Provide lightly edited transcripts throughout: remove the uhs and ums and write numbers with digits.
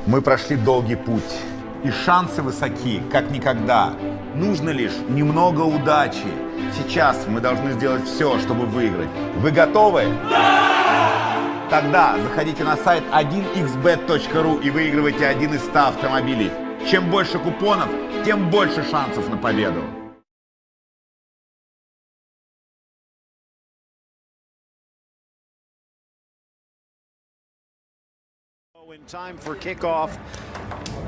Мы прошли долгий путь, и шансы высоки, как никогда. Нужно лишь немного удачи. Сейчас мы должны сделать все, чтобы выиграть. Вы готовы? Да! Тогда заходите на сайт 1xbet.ru и выигрывайте один из 100 автомобилей. Чем больше купонов, тем больше шансов на победу. In time for kickoff,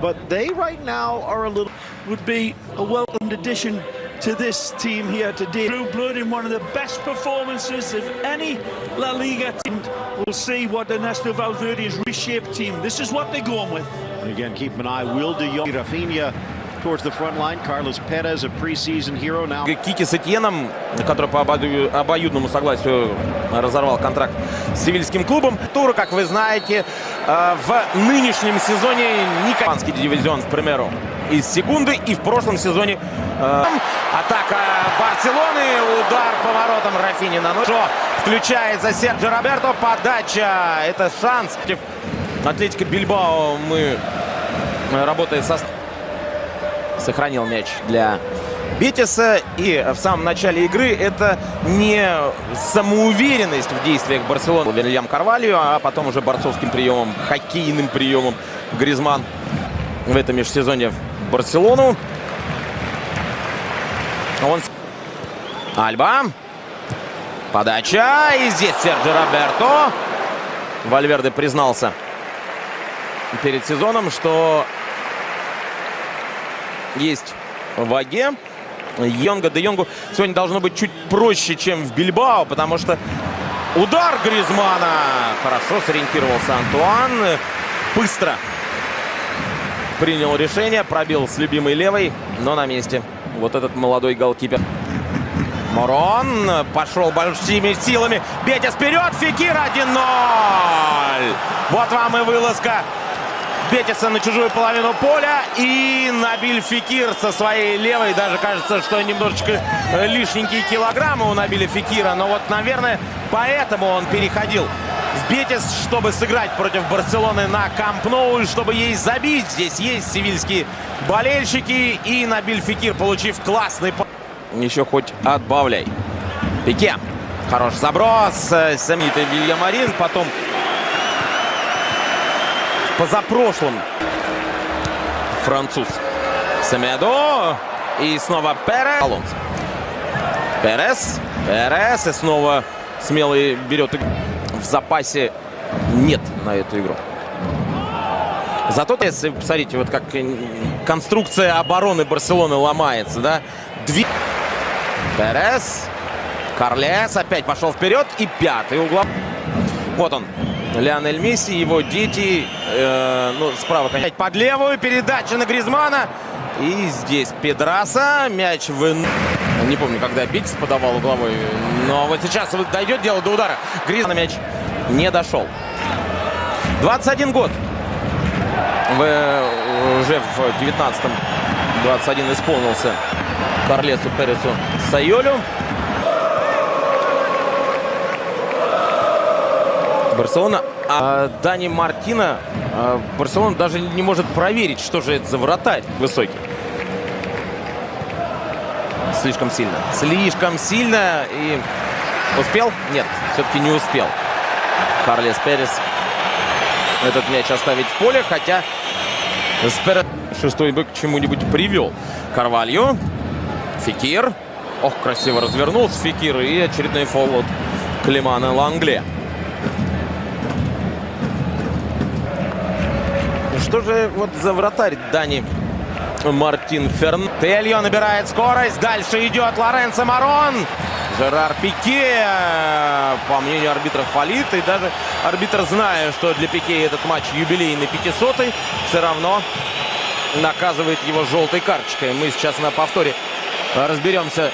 but they right now are a little would be a welcomed addition to this team here today. Blue blood in one of the best performances of any La Liga team. We'll see what Ernesto Valverde's reshaped team. This is what they're going with. And again, keep an eye. Will de Jong, Rafinha towards the front line. Carlos Perez, a preseason hero now. Кики с Этьеном, который по обоюдному согласию разорвал контракт с севильским клубом. Тура, как вы знаете, в нынешнем сезоне Николаевский дивизион, к примеру, из секунды. И в прошлом сезоне атака Барселоны, удар поворотом Рафини на нож. Включается Серджио Роберто, подача. Это шанс. Атлетико Бильбао мы, работая со... Сохранил мяч для Бетиса. И в самом начале игры это не самоуверенность в действиях Барселоны. Вильям Карвальо, а потом уже борцовским приемом, хоккейным приемом Гризман в этом межсезонье в Барселону. Альба. Подача. И здесь Серджио Роберто. Вальверде признался перед сезоном, что есть в Аге. Де Йонгу сегодня должно быть чуть проще, чем в Бильбао, потому что удар Гризмана. Хорошо сориентировался Антуан. Быстро принял решение. Пробил с любимой левой, но на месте. Вот этот молодой голкипер. Морон пошел большими силами. Бетис вперед. Фекир 1-0. Вот вам и вылазка Бетиса на чужую половину поля. И Набиль Фекир со своей левой. Даже кажется, что немножечко лишненькие килограммы у Набиля Фекира. Но вот, наверное, поэтому он переходил в Бетис, чтобы сыграть против Барселоны на Камп Ноу, и чтобы ей забить. Здесь есть севильские болельщики. И Набиль Фекир, получив классный... Еще хоть отбавляй. Пике. Хороший заброс. Знаменитый Вильямарин. Потом... позапрошлым француз Семедо. И снова Перес. Перес. И снова смелый берет. В запасе нет на эту игру. Зато, если посмотрите, вот как конструкция обороны Барселоны ломается, да? Перес. Карлес опять пошел вперед. И пятый угол. Вот он. Лионель Месси, его дети. Ну, справа, конечно. Под левую. Передача на Гризмана. И здесь Педраса. Мяч в... Не помню, когда Бетис подавал угловой. Но вот сейчас дойдет дело до удара. Гризман мяч не дошел. 21 год. Уже в 19-м 21 исполнился Карлесу Пересу Сайолю. Барселона, Дани Мартина, Барселона даже не может проверить, что же это за вратарь высокий. Слишком сильно. Слишком сильно. И успел? Нет, все-таки не успел Карлес Перес этот мяч оставить в поле, хотя шестой бэк к чему-нибудь привел. Карвальо. Фекир. Ох, красиво развернулся Фекир. И очередной фол от Климана Лангле. Что же вот за вратарь Дани Мартин Фернандес? Тельо набирает скорость. Дальше идет Лоренцо Морон. Жерар Пике, по мнению арбитра, фалит. И даже арбитр, зная, что для Пике этот матч юбилейный 500-й, все равно наказывает его желтой карточкой. Мы сейчас на повторе разберемся,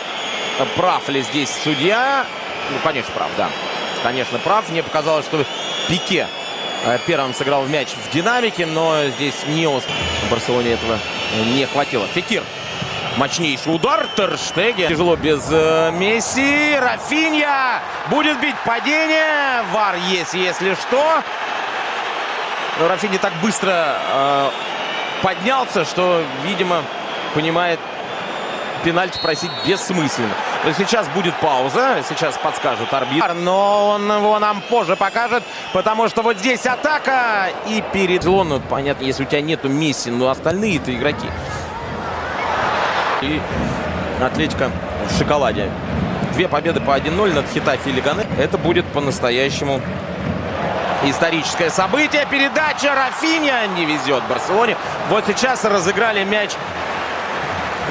прав ли здесь судья. Ну, конечно, прав, да. Конечно, прав. Мне показалось, что Пике первым сыграл в мяч в динамике, но здесь не успел. В Барселоне этого не хватило. Фекир. Мощнейший удар. Тер Штеген. Тяжело без Месси. Рафинья. Будет бить падение. Вар есть, если что. Рафинья так быстро поднялся, что, видимо, понимает, пенальти просить бессмысленно. Сейчас будет пауза, сейчас подскажет арбитр, но он его нам позже покажет, потому что вот здесь атака и перед Лоном, понятно, если у тебя нету Месси, но остальные-то игроки. И Атлетико в шоколаде. 2 победы по 1-0 над Хетафи и Легане. Это будет по-настоящему историческое событие. Передача Рафинья не везет Барселоне. Вот сейчас разыграли мяч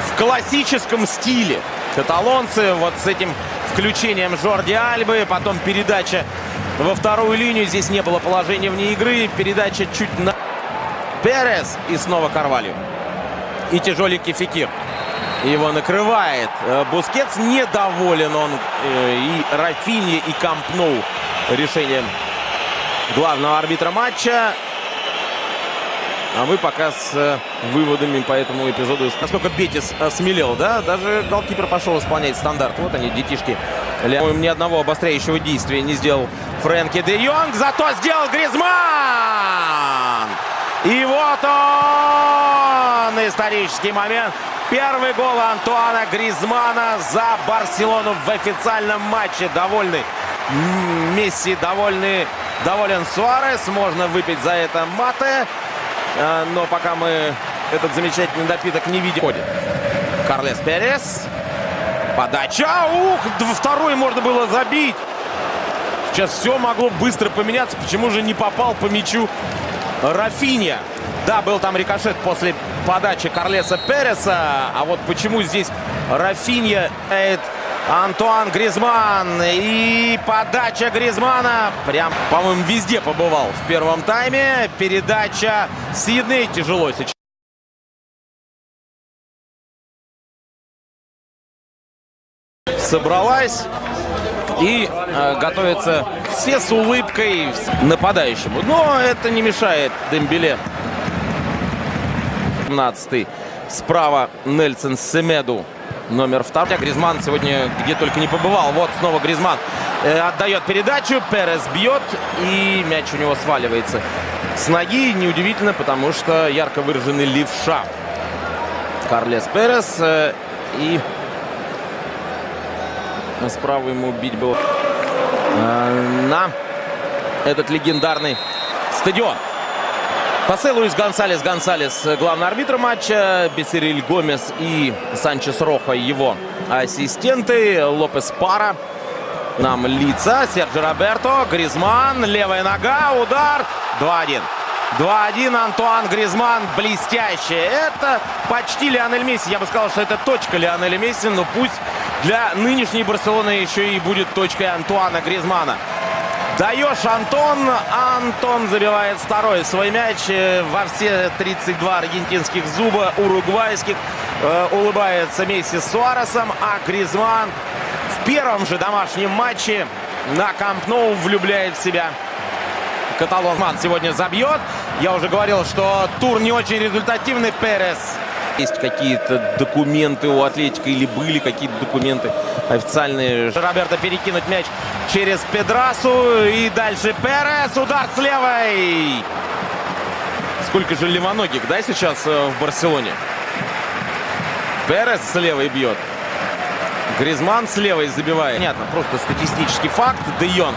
в классическом стиле. Каталонцы вот с этим включением Жорди Альбы. Потом передача во вторую линию. Здесь не было положения вне игры. Передача чуть на Перес. И снова Карвальо. И тяжеленький Фекир. Его накрывает. Бускетс недоволен он и Рафинья, и Камп Ноу решением главного арбитра матча. А мы пока с выводами по этому эпизоду. Насколько Бетис осмелел, да? Даже голкипер пошел исполнять стандарт. Вот они, детишки. Ни одного обостряющего действия не сделал Фрэнки де Йонг. Зато сделал Гризманн! И вот он! Исторический момент. Первый гол Антуана Гризманна за Барселону в официальном матче. Довольный Месси, доволен Суарес. Можно выпить за это мате. Но пока мы этот замечательный напиток не видим. Карлес Перес. Подача. Ух, второй можно было забить. Сейчас все могло быстро поменяться. Почему же не попал по мячу Рафинья? Да, был там рикошет после подачи Карлеса Переса. А вот почему здесь Рафинья, Антуан Гризманн. И подача Гризманна. Прям, по-моему, везде побывал в первом тайме. Передача Сидней. Тяжело сейчас. Собралась. И готовится все с улыбкой нападающему. Но это не мешает Дембеле. 17-й. Справа Нельсон Семеду. Номер 2. Гризманн сегодня где только не побывал. Вот снова Гризманн отдает передачу. Перес бьет. И мяч у него сваливается с ноги. Неудивительно, потому что ярко выраженный левша. Карлес Перес. И справа ему бить было на этот легендарный стадион. Хосе Луис Гонсалес. Гонсалес главный арбитр матча. Бесериль Гомес и Санчес Роха его ассистенты. Лопес Пара. Нам лица. Серджи Роберто. Гризманн. Левая нога. Удар. 2-1. 2-1. Антуан Гризманн. Блестяще. Это почти Лионель Месси. Я бы сказал, что это точка Лионеля Месси. Но пусть для нынешней Барселоны еще и будет точкой Антуана Гризманна. Даешь, Антон. Антон забивает второй свой мяч во все 32 аргентинских зуба уругвайских. Улыбается Месси с Суаресом. А Гризманн в первом же домашнем матче на Камп Ноу влюбляет в себя каталонцев. Сегодня забьет. Я уже говорил, что тур не очень результативный. Перес. Есть какие-то документы у Атлетико или были какие-то документы официальные. Роберто перекинуть мяч через Педрасу. И дальше Перес. Удар с левой. Сколько же левоногих, да, сейчас в Барселоне? Перес с левой бьет. Гризманн с левой забивает. Понятно, просто статистический факт. Де Йонг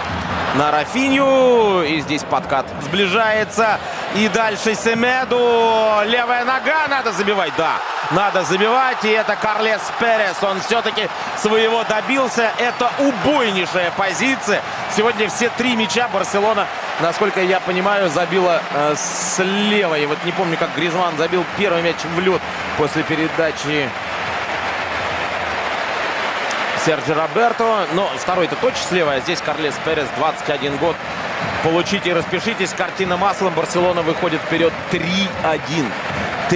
на Рафинью. И здесь подкат сближается. И дальше Семеду. Левая нога. Надо забивать. Да, надо забивать. И это Карлес Перес. Он все-таки своего добился. Это убойнейшая позиция. Сегодня все 3 мяча Барселона, насколько я понимаю, забила с левой. Вот не помню, как Гризманн забил первый мяч в лед после передачи Серджи Роберто. Но второй-то точно слева, а здесь Карлес Перес, 21 год. Получите и распишитесь. Картина маслом. Барселона выходит вперед 3-1.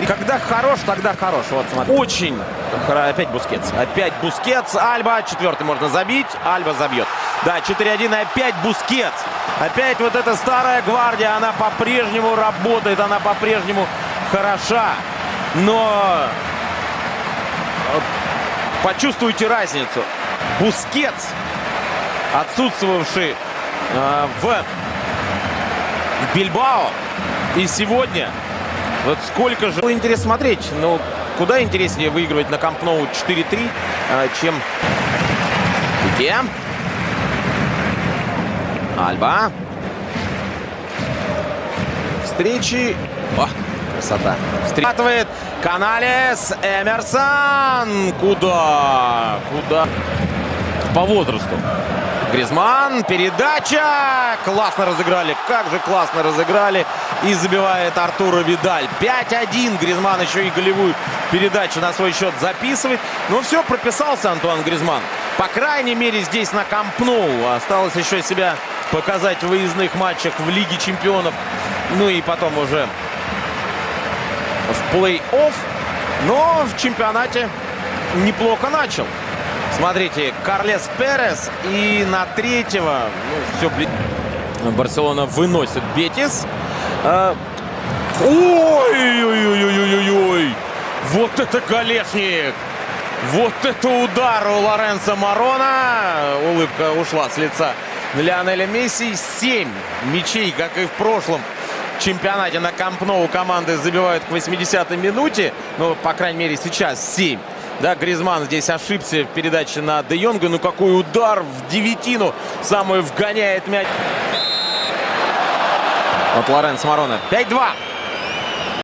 Когда хорош, тогда хорош. Вот смотри. Очень. Опять Бускетс. Опять Бускетс. Альба. 4-й можно забить. Альба забьет. Да, 4-1. И опять Бускетс. Опять вот эта старая гвардия. Она по-прежнему работает. Она по-прежнему хороша. Но почувствуйте разницу. Бускетс, отсутствовавший в Бильбао, И сегодня, вот сколько же было интересно смотреть, но куда интереснее выигрывать на Камп Ноу 4-3, чем Пике. Альба. Встречи. О, красота. Встречает Каналес, Эмерсон. Куда? По возрасту. Гризман, передача. Классно разыграли. Как же классно разыграли. И забивает Артуро Видаль. 5-1. Гризман еще и голевую передачу на свой счет записывает. Но все, прописался Антуан Гризман. По крайней мере, здесь на Камп Ноу. Осталось еще себя показать в выездных матчах в Лиге Чемпионов. Ну и потом уже в плей-офф. Но в чемпионате неплохо начал. Смотрите, Карлес Перес. И на третьего, все, Барселона выносит Бетис. Ой-ой-ой-ой-ой-ой! Вот это голешник! Вот это удар у Лоренцо Марона! Улыбка ушла с лица Лионеля Месси. 7 мячей, как и в прошлом чемпионате на Камп Ноу, команды забивают к 80-й минуте. Ну, по крайней мере, сейчас 7. Да, Гризман здесь ошибся в передаче на Де Йонга. Ну, какой удар в девятину. Самую вгоняет мяч. Вот Лоренцо Марона. 5-2.